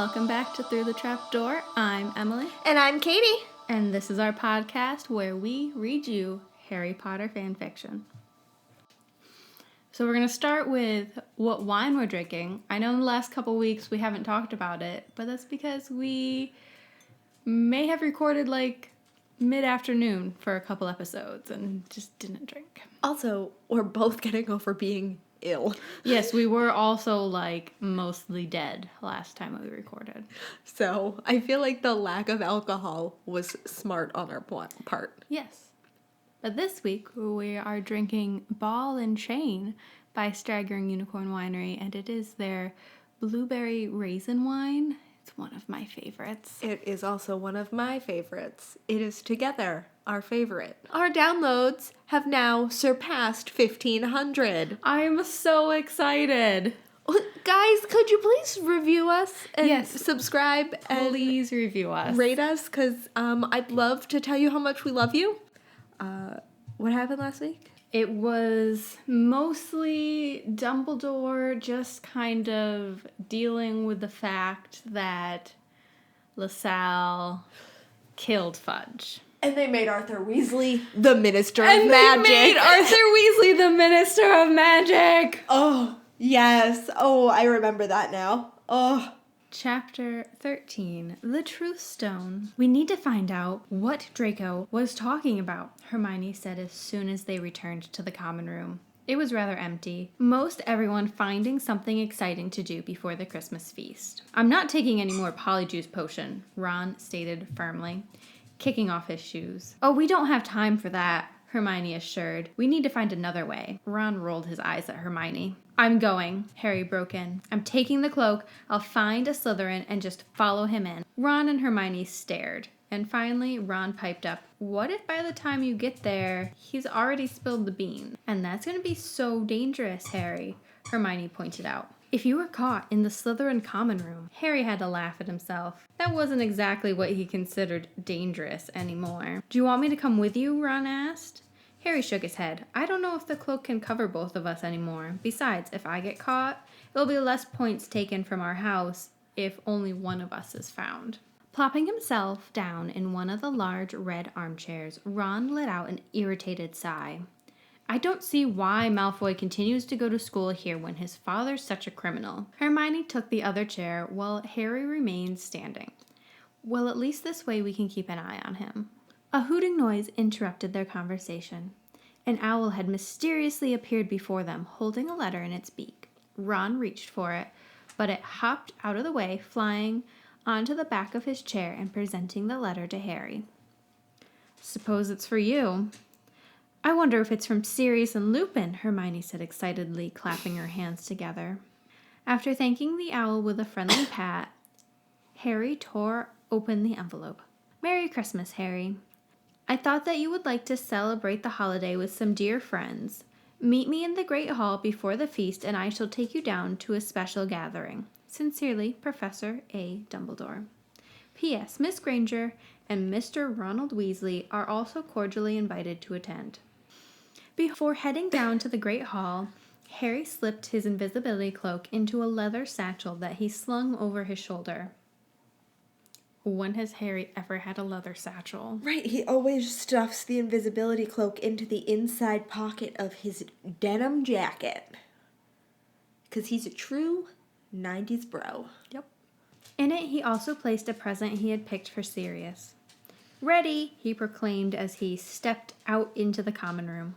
welcome back to Through the Trap Door. I'm Emily. And I'm Katie. And this is our podcast where we read you Harry Potter fan fiction. So we're going to start with what wine we're drinking. I know in the last couple weeks we haven't talked about it, but that's because we may have recorded like mid-afternoon for a couple episodes and just didn't drink. Also, we're both getting over being ill. Yes, we were also like mostly dead last time we recorded. So I feel like the lack of alcohol was smart on our part. Yes. But this week we are drinking Ball and Chain by Staggering Unicorn Winery, and it is their blueberry raisin wine. It's one of my favorites. It is also one of my favorites. It is together our favorite. Our downloads have now surpassed 1,500. I'm so excited. Guys, could you please review us and Yes. subscribe and Please review us. rate us? Because I'd love to tell you how much we love you. What happened last week? It was mostly Dumbledore just kind of dealing with the fact that LaSalle killed Fudge. And they made Arthur Weasley the Minister of Magic. They made Arthur Weasley the Minister of Magic. Oh, yes. Oh, I remember that now. Oh. Chapter 13, The Truth Stone. We need to find out what Draco was talking about, Hermione said as soon as they returned to the common room. It was rather empty, most everyone finding something exciting to do before the Christmas feast. I'm not taking any more Polyjuice potion, Ron stated firmly, kicking off his shoes. Oh, we don't have time for that, Hermione assured. We need to find another way. Ron rolled his eyes at Hermione. I'm going, Harry broke in. I'm taking the cloak. I'll find a Slytherin and just follow him in. Ron and Hermione stared. And finally, Ron piped up, what if by the time you get there, he's already spilled the beans? And that's going to be so dangerous, Harry, Hermione pointed out. If you were caught in the Slytherin common room, Harry had to laugh at himself. That wasn't exactly what he considered dangerous anymore. Do you want me to come with you? Ron asked. Harry shook his head. I don't know if the cloak can cover both of us anymore. Besides, if I get caught, it'll be less points taken from our house if only one of us is found. Plopping himself down in one of the large red armchairs, Ron let out an irritated sigh. I don't see why Malfoy continues to go to school here when his father's such a criminal. Hermione took the other chair while Harry remained standing. Well, at least this way we can keep an eye on him. A hooting noise interrupted their conversation. An owl had mysteriously appeared before them, holding a letter in its beak. Ron reached for it, but it hopped out of the way, flying onto the back of his chair and presenting the letter to Harry. Suppose it's for you. I wonder if it's from Sirius and Lupin, Hermione said excitedly, clapping her hands together. After thanking the owl with a friendly pat, Harry tore open the envelope. Merry Christmas, Harry. I thought that you would like to celebrate the holiday with some dear friends. Meet me in the Great Hall before the feast, and I shall take you down to a special gathering. Sincerely, Professor A. Dumbledore. P.S. Miss Granger and Mr. Ronald Weasley are also cordially invited to attend. Before heading down to the Great Hall, Harry slipped his invisibility cloak into a leather satchel that he slung over his shoulder. When has Harry ever had a leather satchel? Right, he always stuffs the invisibility cloak into the inside pocket of his denim jacket. Because he's a true 90s bro. Yep. In it, he also placed a present he had picked for Sirius. Ready, he proclaimed as he stepped out into the common room.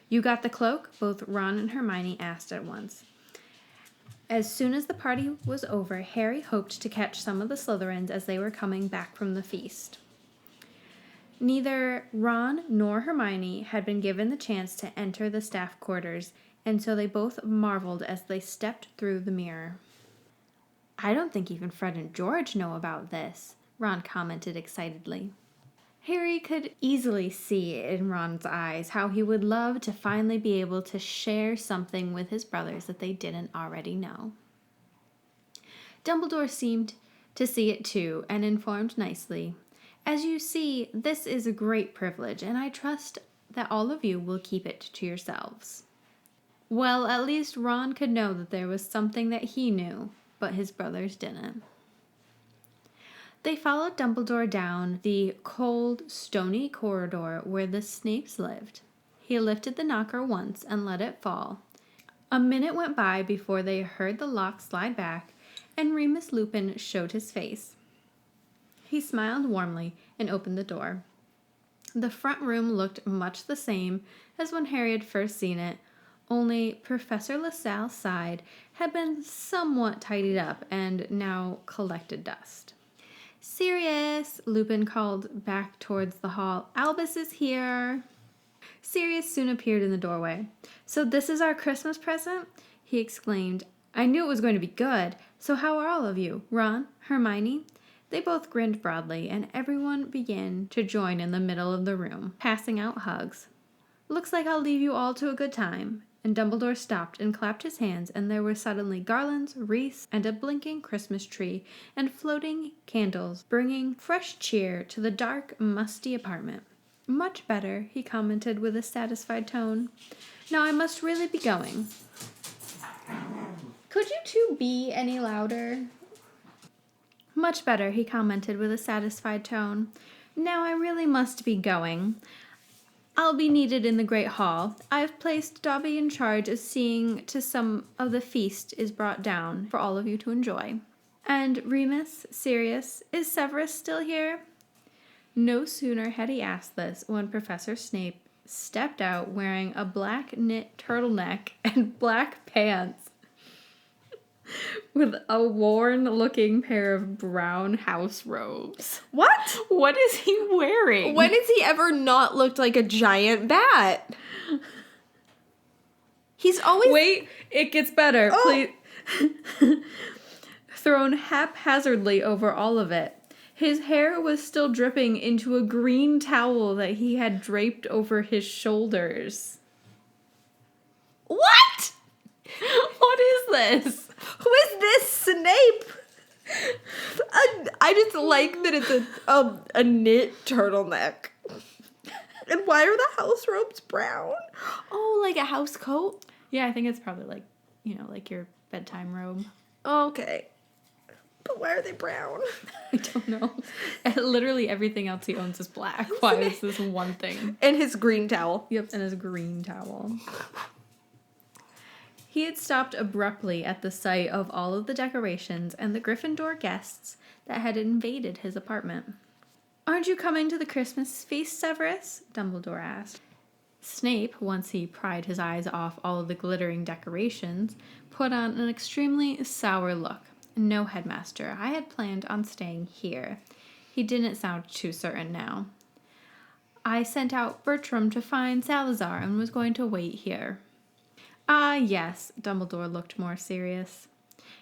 You got the cloak? Both Ron and Hermione asked at once. As soon as the party was over, Harry hoped to catch some of the Slytherins as they were coming back from the feast. Neither Ron nor Hermione had been given the chance to enter the staff quarters, and so they both marveled as they stepped through the mirror. I don't think even Fred and George know about this, Ron commented excitedly. Harry could easily see in Ron's eyes how he would love to finally be able to share something with his brothers that they didn't already know. Dumbledore seemed to see it too and informed nicely, As you see, this is a great privilege, and I trust that all of you will keep it to yourselves. Well, at least Ron could know that there was something that he knew, but his brothers didn't. They followed Dumbledore down the cold, stony corridor where the Snapes lived. He lifted the knocker once and let it fall. A minute went by before they heard the lock slide back, and Remus Lupin showed his face. He smiled warmly and opened the door. The front room looked much the same as when Harry had first seen it, only Professor LaSalle's side had been somewhat tidied up and now collected dust. "Sirius," Lupin called back towards the hall. "Albus is here." Sirius soon appeared in the doorway. "So this is our Christmas present?" he exclaimed. "I knew it was going to be good. So how are all of you? Ron? Hermione?" They both grinned broadly, and everyone began to join in the middle of the room, passing out hugs. "Looks like I'll leave you all to a good time." And Dumbledore stopped and clapped his hands, and there were suddenly garlands, wreaths, and a blinking Christmas tree, and floating candles, bringing fresh cheer to the dark, musty apartment. "Much better," he commented with a satisfied tone. "Now I must really be going." "Could you two be any louder?" "Much better," he commented with a satisfied tone. "Now I really must be going. I'll be needed in the great hall. I've placed Dobby in charge of seeing to some of the feast is brought down for all of you to enjoy." "And Remus, Sirius, is Severus still here?" No sooner had he asked this when Professor Snape stepped out wearing a black knit turtleneck and black pants with a worn-looking pair of brown house robes. What? What is he wearing? When has he ever not looked like a giant bat? He's always... Wait, it gets better. Oh. Please. Thrown haphazardly over all of it. His hair was still dripping into a green towel that he had draped over his shoulders. What? What is this? Who is this Snape? I just like that it's a knit turtleneck. And why are the house robes brown? Oh, like a house coat? Yeah, I think it's probably like, like your bedtime robe. Okay. But why are they brown? I don't know. Literally everything else he owns is black. Why is this one thing? And his green towel. Yep, and his green towel. He had stopped abruptly at the sight of all of the decorations and the Gryffindor guests that had invaded his apartment. "Aren't you coming to the Christmas feast, Severus?" Dumbledore asked. Snape, once he pried his eyes off all of the glittering decorations, put on an extremely sour look. "No, Headmaster, I had planned on staying here." He didn't sound too certain now. "I sent out Bertram to find Salazar and was going to wait here." "Ah, yes," Dumbledore looked more serious.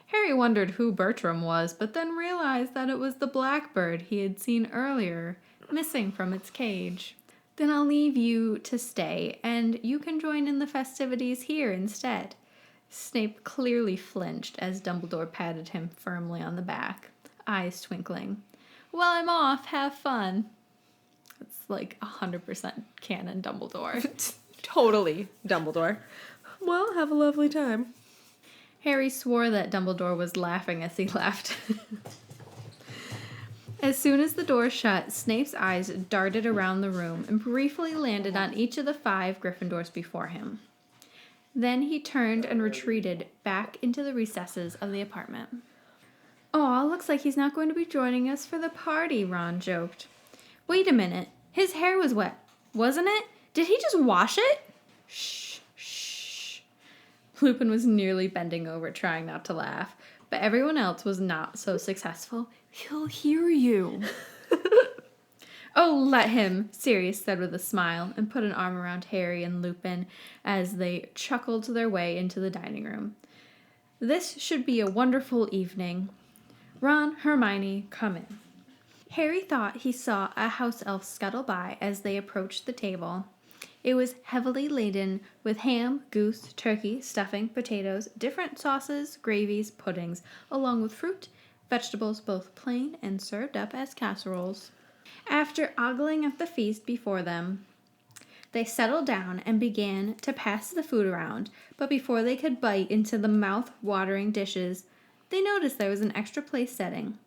Harry wondered who Bertram was, but then realized that it was the blackbird he had seen earlier, missing from its cage. "Then I'll leave you to stay, and you can join in the festivities here instead." Snape clearly flinched as Dumbledore patted him firmly on the back, eyes twinkling. "Well, I'm off. Have fun." It's like 100% canon Dumbledore. Totally Dumbledore. Well, have a lovely time. Harry swore that Dumbledore was laughing as he left. As soon as the door shut, Snape's eyes darted around the room and briefly landed on each of the 5 Gryffindors before him. Then he turned and retreated back into the recesses of the apartment. "Aw, looks like he's not going to be joining us for the party," Ron joked. "Wait a minute. His hair was wet, wasn't it? Did he just wash it?" "Shh, shh." Lupin was nearly bending over, trying not to laugh, but everyone else was not so successful. "He'll hear you." "Oh, let him," Sirius said with a smile, and put an arm around Harry and Lupin as they chuckled their way into the dining room. "This should be a wonderful evening. Ron, Hermione, come in." Harry thought he saw a house elf scuttle by as they approached the table. It was heavily laden with ham, goose, turkey, stuffing, potatoes, different sauces, gravies, puddings, along with fruit, vegetables both plain and served up as casseroles. After ogling at the feast before them, they settled down and began to pass the food around, but before they could bite into the mouth-watering dishes, they noticed there was an extra place setting.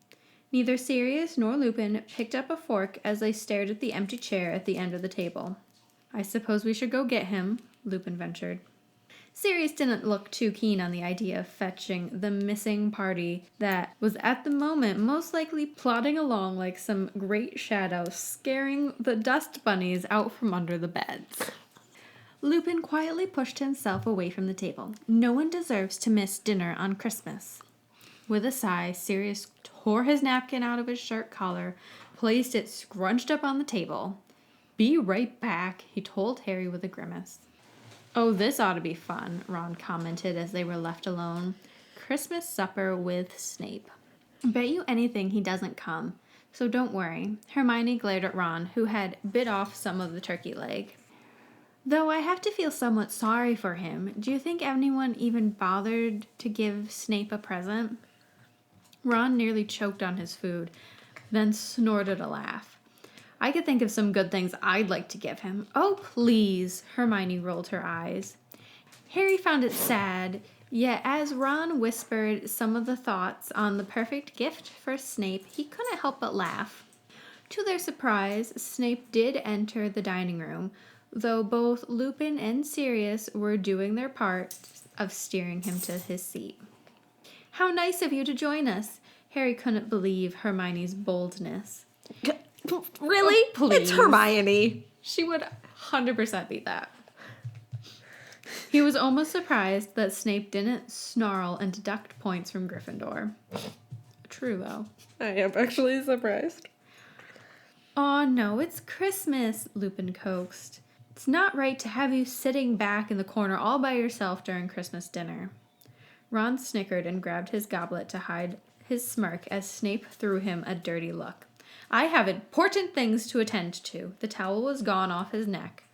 Neither Sirius nor Lupin picked up a fork as they stared at the empty chair at the end of the table. "I suppose we should go get him," Lupin ventured. Sirius didn't look too keen on the idea of fetching the missing party that was at the moment most likely plodding along like some great shadow, scaring the dust bunnies out from under the beds. Lupin quietly pushed himself away from the table. No one deserves to miss dinner on Christmas. With a sigh, Sirius tore his napkin out of his shirt collar, placed it scrunched up on the table. "Be right back," he told Harry with a grimace. "Oh, this ought to be fun," Ron commented as they were left alone. "Christmas supper with Snape. Bet you anything he doesn't come, so don't worry." Hermione glared at Ron, who had bit off some of the turkey leg. "Though I have to feel somewhat sorry for him. Do you think anyone even bothered to give Snape a present?" Ron nearly choked on his food, then snorted a laugh. "I could think of some good things I'd like to give him." "Oh, please," Hermione rolled her eyes. Harry found it sad, yet as Ron whispered some of the thoughts on the perfect gift for Snape, he couldn't help but laugh. To their surprise, Snape did enter the dining room, though both Lupin and Sirius were doing their part of steering him to his seat. "How nice of you to join us." Harry couldn't believe Hermione's boldness. Really? Oh, please. It's Hermione. She would 100% be that. He was almost surprised that Snape didn't snarl and deduct points from Gryffindor. True, though. I am actually surprised. "Aw, no, it's Christmas," Lupin coaxed. "It's not right to have you sitting back in the corner all by yourself during Christmas dinner." Ron snickered and grabbed his goblet to hide his smirk as Snape threw him a dirty look. "I have important things to attend to." The towel was gone off his neck,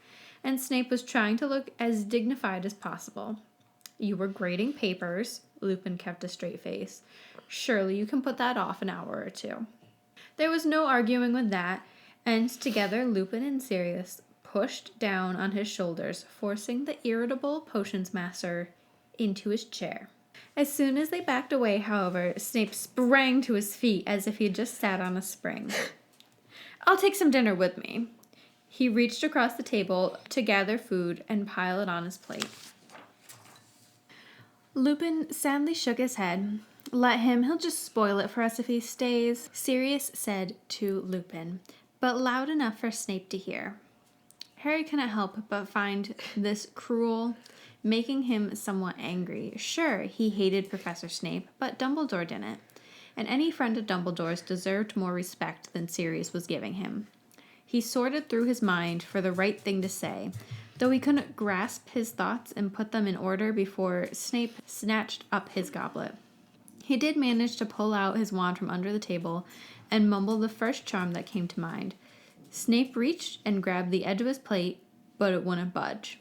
and Snape was trying to look as dignified as possible. "You were grading papers." Lupin kept a straight face. "Surely you can put that off an hour or two." There was no arguing with that, and together Lupin and Sirius pushed down on his shoulders, forcing the irritable potions master into his chair. As soon as they backed away, however, Snape sprang to his feet as if he had just sat on a spring. "I'll take some dinner with me." He reached across the table to gather food and pile it on his plate. Lupin sadly shook his head. "Let him, he'll just spoil it for us if he stays," Sirius said to Lupin, but loud enough for Snape to hear. Harry couldn't help but find this cruel, making him somewhat angry. Sure, he hated Professor Snape, but Dumbledore didn't, and any friend of Dumbledore's deserved more respect than Sirius was giving him. He sorted through his mind for the right thing to say, though he couldn't grasp his thoughts and put them in order before Snape snatched up his goblet. He did manage to pull out his wand from under the table and mumble the first charm that came to mind. Snape reached and grabbed the edge of his plate, but it wouldn't budge.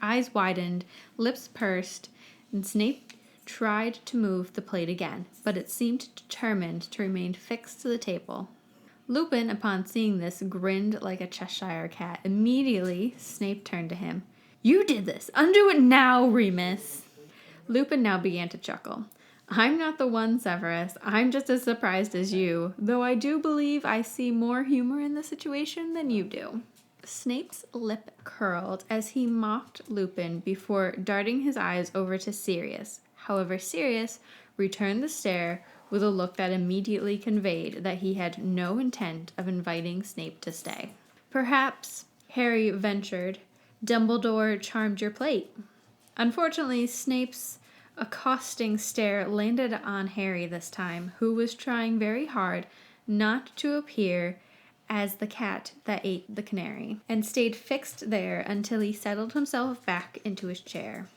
Eyes widened, lips pursed, and Snape tried to move the plate again, but it seemed determined to remain fixed to the table. Lupin, upon seeing this, grinned like a Cheshire cat. Immediately, Snape turned to him. "You did this! Undo it now, Remus!" Lupin now began to chuckle. "I'm not the one, Severus. I'm just as surprised as you, though I do believe I see more humor in the situation than you do." Snape's lip curled as he mocked Lupin before darting his eyes over to Sirius. However, Sirius returned the stare with a look that immediately conveyed that he had no intent of inviting Snape to stay. "Perhaps," Harry ventured, "Dumbledore charmed your plate." Unfortunately, Snape's accosting stare landed on Harry this time, who was trying very hard not to appear as the cat that ate the canary, and stayed fixed there until he settled himself back into his chair.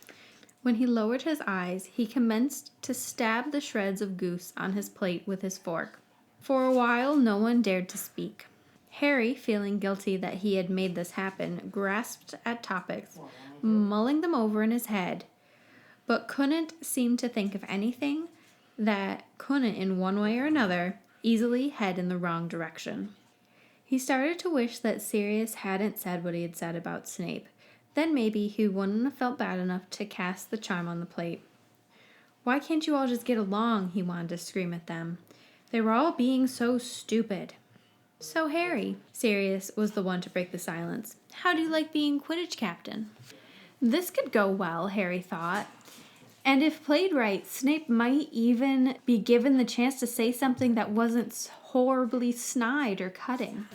When he lowered his eyes, he commenced to stab the shreds of goose on his plate with his fork. For a while, no one dared to speak. Harry, feeling guilty that he had made this happen, grasped at topics, mulling them over in his head, but couldn't seem to think of anything that couldn't, in one way or another, easily head in the wrong direction. He started to wish that Sirius hadn't said what he had said about Snape. Then maybe he wouldn't have felt bad enough to cast the charm on the plate. "Why can't you all just get along?" he wanted to scream at them. They were all being so stupid. So Harry, Sirius was the one to break the silence. How do you like being Quidditch captain? This could go well, Harry thought. And if played right, Snape might even be given the chance to say something that wasn't horribly snide or cutting.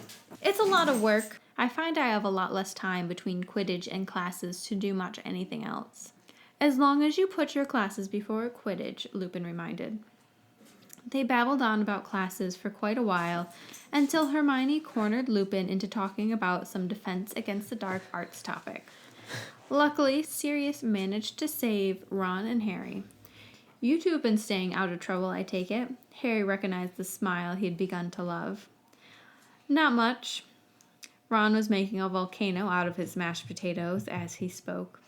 It's a lot of work. I find I have a lot less time between Quidditch and classes to do much anything else. As long as you put your classes before Quidditch, Lupin reminded. They babbled on about classes for quite a while, until Hermione cornered Lupin into talking about some defense against the dark arts topic. Luckily, Sirius managed to save Ron and Harry. You two have been staying out of trouble, I take it. Harry recognized the smile he had begun to love. Not much. Ron was making a volcano out of his mashed potatoes as he spoke.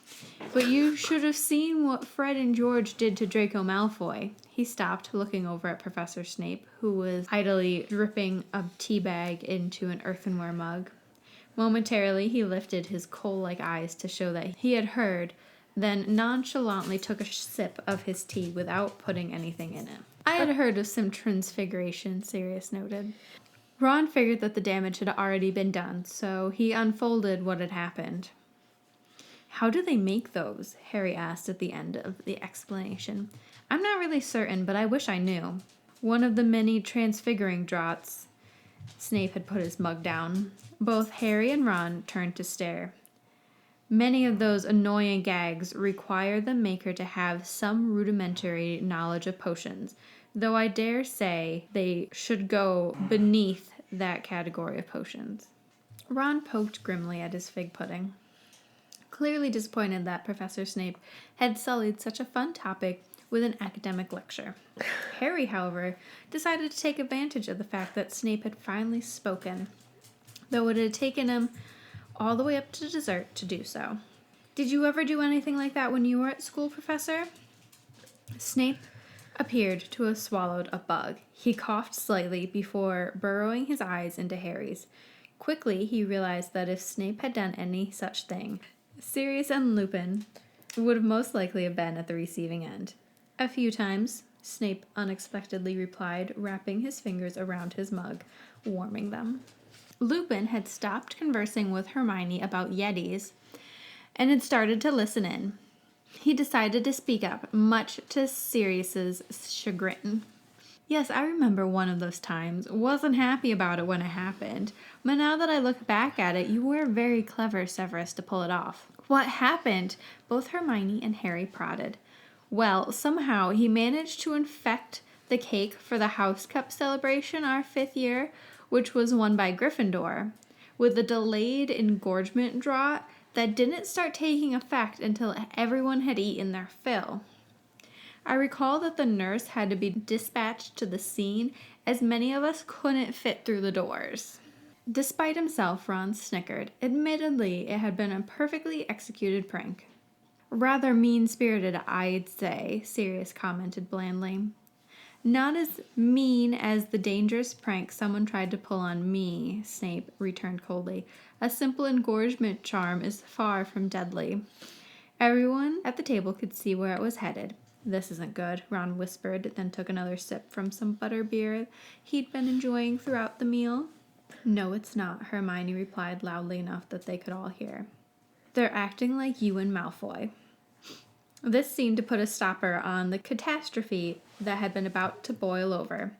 But you should have seen what Fred and George did to Draco Malfoy. He stopped, looking over at Professor Snape, who was idly dripping a tea bag into an earthenware mug. Momentarily, he lifted his coal-like eyes to show that he had heard, then nonchalantly took a sip of his tea without putting anything in it. I had heard of some transfiguration, Sirius noted. Ron figured that the damage had already been done, so he unfolded what had happened. How do they make those? Harry asked at the end of the explanation. I'm not really certain, but I wish I knew. One of the many transfiguring draughts. Snape had put his mug down. Both Harry and Ron turned to stare. Many of those annoying gags require the maker to have some rudimentary knowledge of potions, though I dare say they should go beneath that category of potions. Ron poked grimly at his fig pudding, clearly disappointed that Professor Snape had sullied such a fun topic with an academic lecture. Harry, however, decided to take advantage of the fact that Snape had finally spoken, though it had taken him all the way up to dessert to do so. Did you ever do anything like that when you were at school, Professor? Snape appeared to have swallowed a bug. He coughed slightly before burrowing his eyes into Harry's. Quickly, he realized that if Snape had done any such thing, Sirius and Lupin would have most likely have been at the receiving end. A few times, Snape unexpectedly replied, wrapping his fingers around his mug, warming them. Lupin had stopped conversing with Hermione about Yetis and had started to listen in. He decided to speak up, much to Sirius's chagrin. Yes, I remember one of those times. Wasn't happy about it when it happened. But now that I look back at it, you were very clever, Severus, to pull it off. What happened? Both Hermione and Harry prodded. Well, somehow he managed to infect the cake for the House Cup celebration our 5th year, which was won by Gryffindor, with a delayed engorgement draught that didn't start taking effect until everyone had eaten their fill. I recall that the nurse had to be dispatched to the scene, as many of us couldn't fit through the doors. Despite himself, Ron snickered. Admittedly, it had been a perfectly executed prank. Rather mean-spirited, I'd say, Sirius commented blandly. Not as mean as the dangerous prank someone tried to pull on me, Snape returned coldly. A simple engorgement charm is far from deadly. Everyone at the table could see where it was headed. This isn't good, Ron whispered, then took another sip from some butterbeer he'd been enjoying throughout the meal. No, it's not, Hermione replied loudly enough that they could all hear. They're acting like you and Malfoy. This seemed to put a stopper on the catastrophe that had been about to boil over.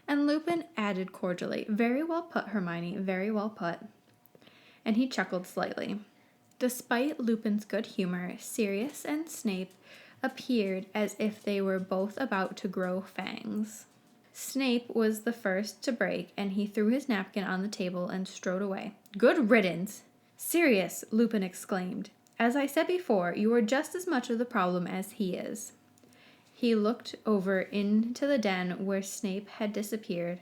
And Lupin added cordially, Very well put, Hermione, very well put. And he chuckled slightly. Despite Lupin's good humor, Sirius and Snape appeared as if they were both about to grow fangs. Snape was the first to break, and he threw his napkin on the table and strode away. Good riddance! Sirius, Lupin exclaimed. As I said before, you are just as much of the problem as he is. He looked over into the den where Snape had disappeared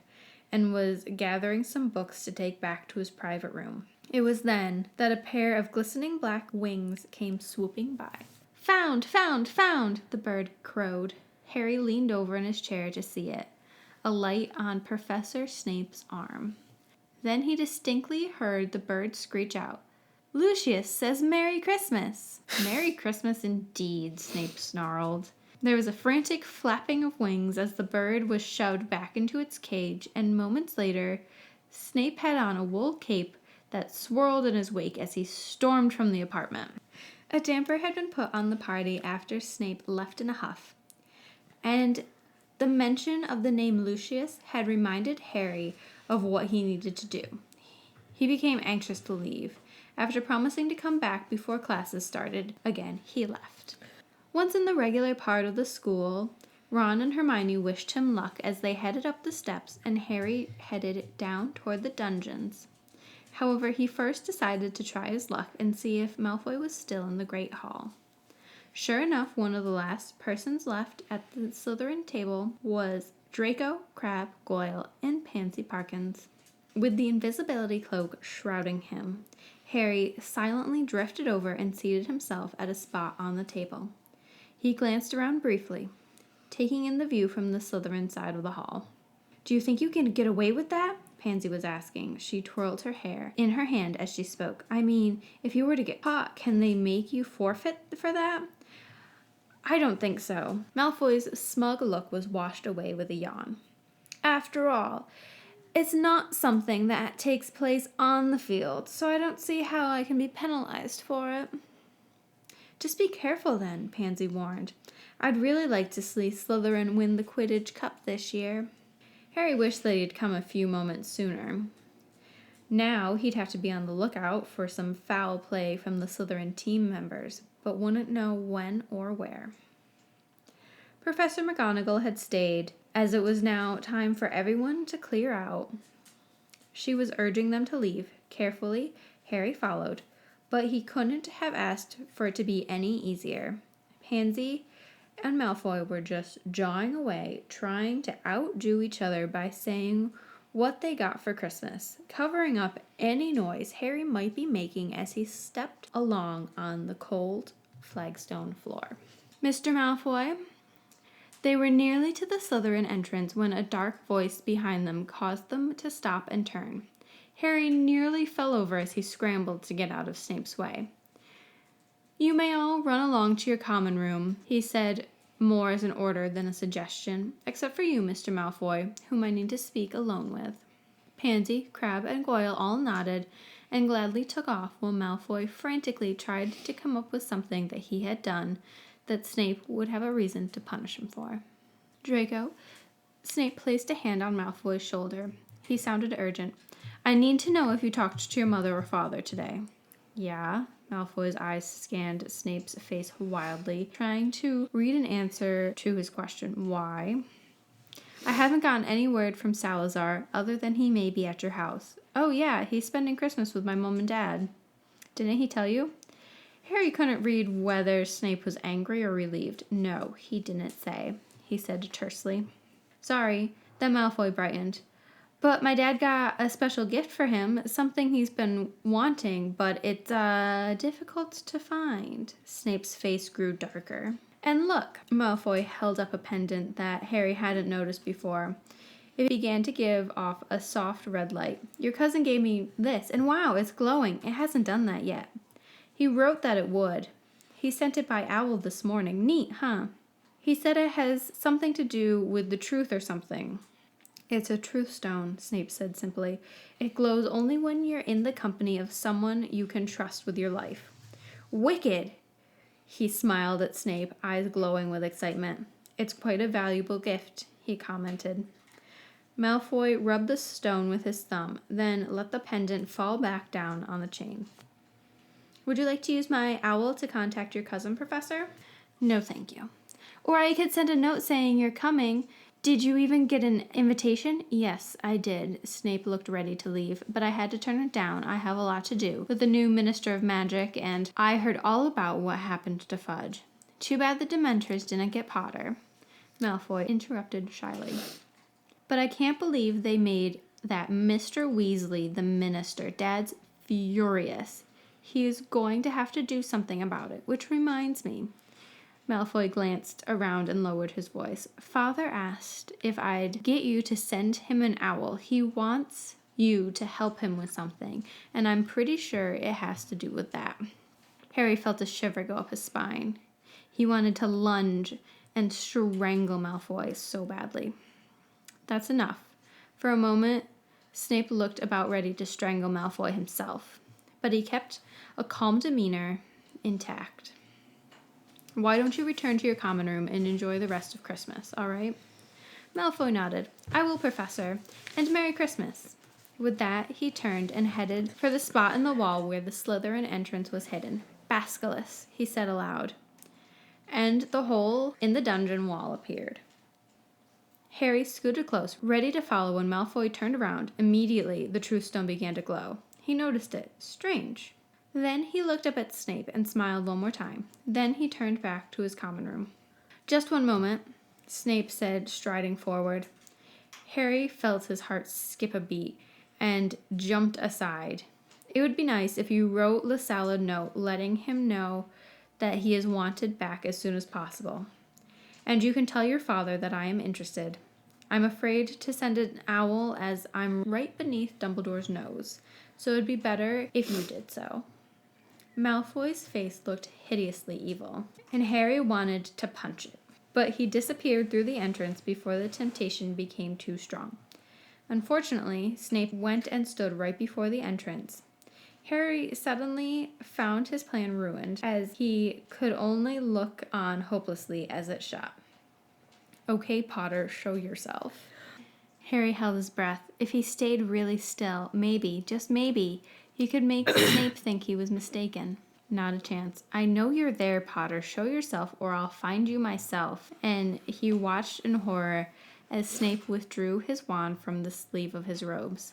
and was gathering some books to take back to his private room. It was then that a pair of glistening black wings came swooping by. Found, found, found, the bird crowed. Harry leaned over in his chair to see it, a light on Professor Snape's arm. Then he distinctly heard the bird screech out, Lucius says Merry Christmas. Merry Christmas indeed, Snape snarled. There was a frantic flapping of wings as the bird was shoved back into its cage, and moments later, Snape had on a wool cape that swirled in his wake as he stormed from the apartment. A damper had been put on the party after Snape left in a huff, and the mention of the name Lucius had reminded Harry of what he needed to do. He became anxious to leave. After promising to come back before classes started again, he left. Once in the regular part of the school, Ron and Hermione wished him luck as they headed up the steps and Harry headed down toward the dungeons. However, he first decided to try his luck and see if Malfoy was still in the Great Hall. Sure enough, one of the last persons left at the Slytherin table was Draco, Crabbe, Goyle, and Pansy Parkins. With the invisibility cloak shrouding him, Harry silently drifted over and seated himself at a spot on the table. He glanced around briefly, taking in the view from the Slytherin side of the hall. "Do you think you can get away with that?" Pansy was asking. She twirled her hair in her hand as she spoke. "I mean, if you were to get caught, can they make you forfeit for that?" "I don't think so." Malfoy's smug look was washed away with a yawn. "After all, it's not something that takes place on the field, so I don't see how I can be penalized for it." "Just be careful then," Pansy warned. "I'd really like to see Slytherin win the Quidditch Cup this year." Harry wished that he'd come a few moments sooner. Now he'd have to be on the lookout for some foul play from the Slytherin team members, but wouldn't know when or where. Professor McGonagall had stayed, as it was now time for everyone to clear out. She was urging them to leave. Carefully, Harry followed, but he couldn't have asked for it to be any easier. Pansy and Malfoy were just jawing away, trying to outdo each other by saying what they got for Christmas, covering up any noise Harry might be making as he stepped along on the cold flagstone floor. "Mr. Malfoy?" They were nearly to the Slytherin entrance when a dark voice behind them caused them to stop and turn. Harry nearly fell over as he scrambled to get out of Snape's way. "You may all run along to your common room," he said, more as an order than a suggestion, "except for you, Mr. Malfoy, whom I need to speak alone with." Pansy, Crabbe, and Goyle all nodded and gladly took off while Malfoy frantically tried to come up with something that he had done that Snape would have a reason to punish him for. "Draco," Snape placed a hand on Malfoy's shoulder. He sounded urgent. "I need to know if you talked to your mother or father today." "Yeah." Malfoy's eyes scanned Snape's face wildly, trying to read an answer to his question. "Why?" "I haven't gotten any word from Salazar, other than he may be at your house." "Oh yeah, he's spending Christmas with my mom and dad." "Didn't he tell you?" Harry couldn't read whether Snape was angry or relieved. "No, he didn't say," he said tersely. "Sorry." Then Malfoy brightened. "But my dad got a special gift for him, something he's been wanting, but it's, difficult to find." Snape's face grew darker. "And look," Malfoy held up a pendant that Harry hadn't noticed before. It began to give off a soft red light. "Your cousin gave me this, and wow, it's glowing. It hasn't done that yet." "He wrote that it would. He sent it by owl this morning. Neat, huh?" "He said it has something to do with the truth or something." "It's a truth stone," Snape said simply. "It glows only when you're in the company of someone you can trust with your life." "Wicked!" He smiled at Snape, eyes glowing with excitement. "It's quite a valuable gift," he commented. Malfoy rubbed the stone with his thumb, then let the pendant fall back down on the chain. "Would you like to use my owl to contact your cousin, Professor?" "No, thank you." "Or I could send a note saying you're coming. Did you even get an invitation?" "Yes, I did." Snape looked ready to leave, but I had to turn it down. I have a lot to do with the new Minister of Magic, and I heard all about what happened to Fudge. Too bad the Dementors didn't get Potter," Malfoy interrupted shyly. "But I can't believe they made that Mr. Weasley the minister. Dad's furious. He is going to have to do something about it, which reminds me." Malfoy glanced around and lowered his voice. "Father asked if I'd get you to send him an owl. He wants you to help him with something, and I'm pretty sure it has to do with that." Harry felt a shiver go up his spine. He wanted to lunge and strangle Malfoy so badly. That's enough. For a moment, Snape looked about ready to strangle Malfoy himself, but he kept a calm demeanor intact. Why don't you return to your common room and enjoy the rest of Christmas, all right? Malfoy nodded. I will, Professor, and Merry Christmas. With that, he turned and headed for the spot in the wall where the Slytherin entrance was hidden. Basilisk, he said aloud. And the hole in the dungeon wall appeared. Harry scooted close, ready to follow when Malfoy turned around. Immediately, the truth stone began to glow. He noticed it. Strange. Then he looked up at Snape and smiled one more time. Then he turned back to his common room. Just one moment, Snape said, striding forward. Harry felt his heart skip a beat and jumped aside. It would be nice if you wrote LaSalle a note letting him know that he is wanted back as soon as possible. And you can tell your father that I am interested. I'm afraid to send an owl as I'm right beneath Dumbledore's nose, so it would be better if you did so. Malfoy's face looked hideously evil, and Harry wanted to punch it, but he disappeared through the entrance before the temptation became too strong. Unfortunately, Snape went and stood right before the entrance. Harry suddenly found his plan ruined, as he could only look on hopelessly as it shut. Okay, Potter, show yourself. Harry held his breath. If he stayed really still, maybe, just maybe, he could make Snape think he was mistaken. Not a chance. I know you're there, Potter. Show yourself or I'll find you myself. And he watched in horror as Snape withdrew his wand from the sleeve of his robes.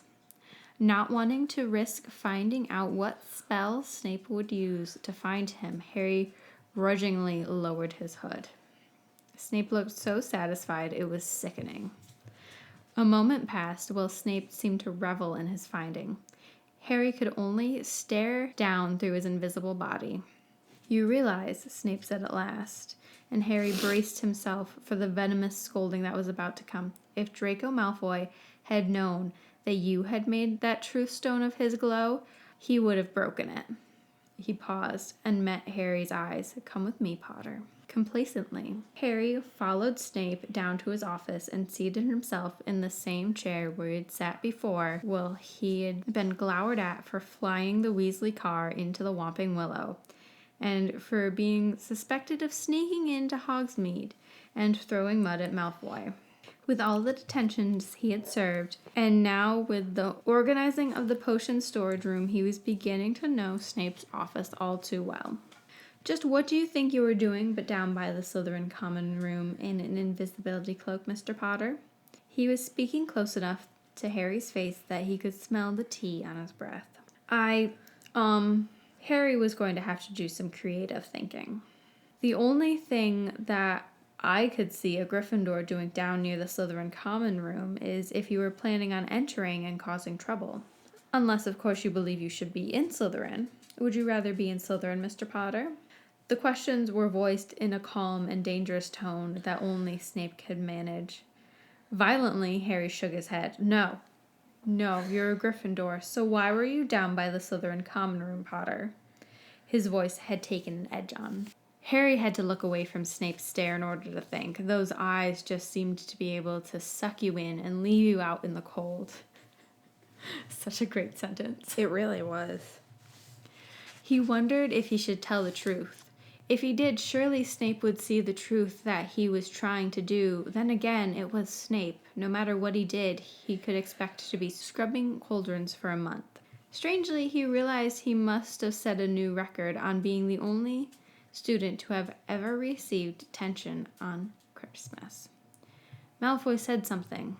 Not wanting to risk finding out what spell Snape would use to find him, Harry grudgingly lowered his hood. Snape looked so satisfied it was sickening. A moment passed while Snape seemed to revel in his finding. Harry could only stare down through his invisible body. You realize, Snape said at last, and Harry braced himself for the venomous scolding that was about to come. If Draco Malfoy had known that you had made that truth stone of his glow, he would have broken it. He paused and met Harry's eyes. Come with me, Potter. Complacently, Harry followed Snape down to his office and seated himself in the same chair where he had sat before while he had been glowered at for flying the Weasley car into the Whomping Willow, and for being suspected of sneaking into Hogsmeade and throwing mud at Malfoy. With all the detentions he had served, and now with the organizing of the potion storage room, he was beginning to know Snape's office all too well. Just what do you think you were doing but down by the Slytherin common room in an invisibility cloak, Mr. Potter? He was speaking close enough to Harry's face that he could smell the tea on his breath. Harry was going to have to do some creative thinking. The only thing that I could see a Gryffindor doing down near the Slytherin common room is if you were planning on entering and causing trouble. Unless, of course, you believe you should be in Slytherin. Would you rather be in Slytherin, Mr. Potter? The questions were voiced in a calm and dangerous tone that only Snape could manage. Violently, Harry shook his head. No, you're a Gryffindor, so why were you down by the Slytherin common room, Potter? His voice had taken an edge on. Harry had to look away from Snape's stare in order to think. Those eyes just seemed to be able to suck you in and leave you out in the cold. Such a great sentence. It really was. He wondered if he should tell the truth. If he did, surely Snape would see the truth that he was trying to do. Then again, it was Snape. No matter what he did, he could expect to be scrubbing cauldrons for a month. Strangely, he realized he must have set a new record on being the only student to have ever received detention on Christmas. Malfoy said something.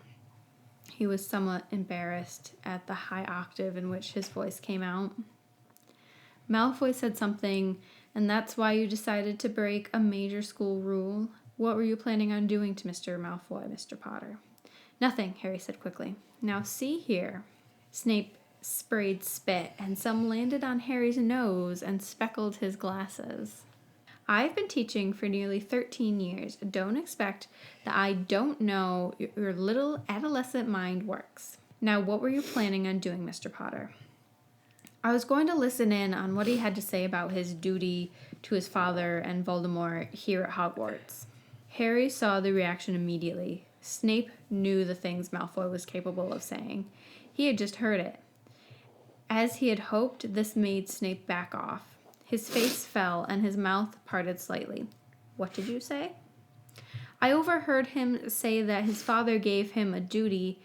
He was somewhat embarrassed at the high octave in which his voice came out. Malfoy said something, and that's why you decided to break a major school rule? What were you planning on doing to Mr. Malfoy, Mr. Potter? Nothing, Harry said quickly. Now see here. Snape sprayed spit, and some landed on Harry's nose and speckled his glasses. I've been teaching for nearly 13 years. Don't expect that I don't know your little adolescent mind works. Now, what were you planning on doing, Mr. Potter? I was going to listen in on what he had to say about his duty to his father and Voldemort here at Hogwarts. Harry saw the reaction immediately. Snape knew the things Malfoy was capable of saying. He had just heard it. As he had hoped, this made Snape back off. His face fell and his mouth parted slightly. What did you say? I overheard him say that his father gave him a duty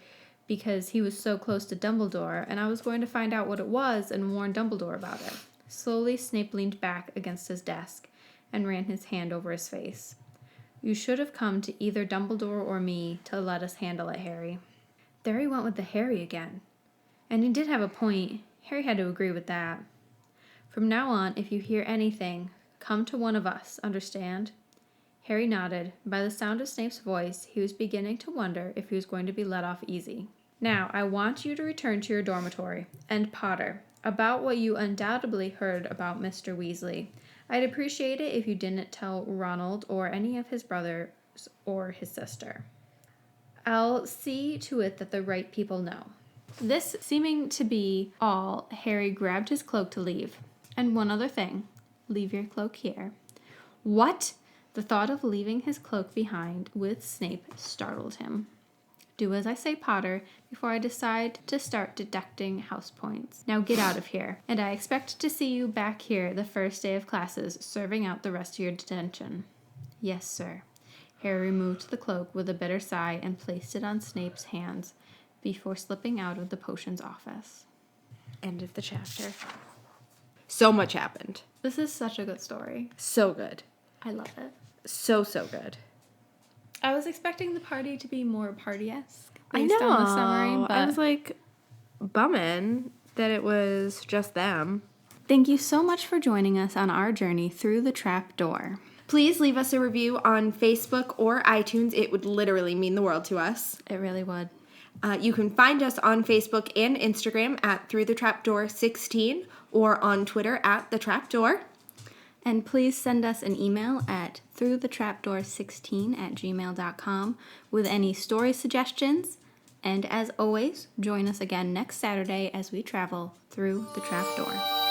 because he was so close to Dumbledore, and I was going to find out what it was and warn Dumbledore about it. Slowly, Snape leaned back against his desk and ran his hand over his face. You should have come to either Dumbledore or me to let us handle it, Harry. There he went with the Harry again. And he did have a point. Harry had to agree with that. From now on, if you hear anything, come to one of us, understand? Harry nodded. By the sound of Snape's voice, he was beginning to wonder if he was going to be let off easy. Now, I want you to return to your dormitory. And Potter, about what you undoubtedly heard about Mr. Weasley. I'd appreciate it if you didn't tell Ronald or any of his brothers or his sister. I'll see to it that the right people know. This seeming to be all, Harry grabbed his cloak to leave. And one other thing. Leave your cloak here. What? The thought of leaving his cloak behind with Snape startled him. Do as I say, Potter, before I decide to start deducting house points. Now get out of here, and I expect to see you back here the first day of classes, serving out the rest of your detention. Yes, sir. Harry removed the cloak with a bitter sigh and placed it on Snape's hands before slipping out of the potions office. End of the chapter. So much happened. This is such a good story. So good. I love it. So good. I was expecting the party to be more party-esque I based know. on the summary, but I was like bumming that it was just them. Thank you so much for joining us on our journey through the trap door. Please leave us a review on Facebook or iTunes. It would literally mean the world to us. It really would. You can find us on Facebook and Instagram at Through the Trapdoor 16 or on Twitter at The Trapdoor. And please send us an email at throughthetrapdoor16@gmail.com with any story suggestions. And as always, join us again next Saturday as we travel through the trapdoor.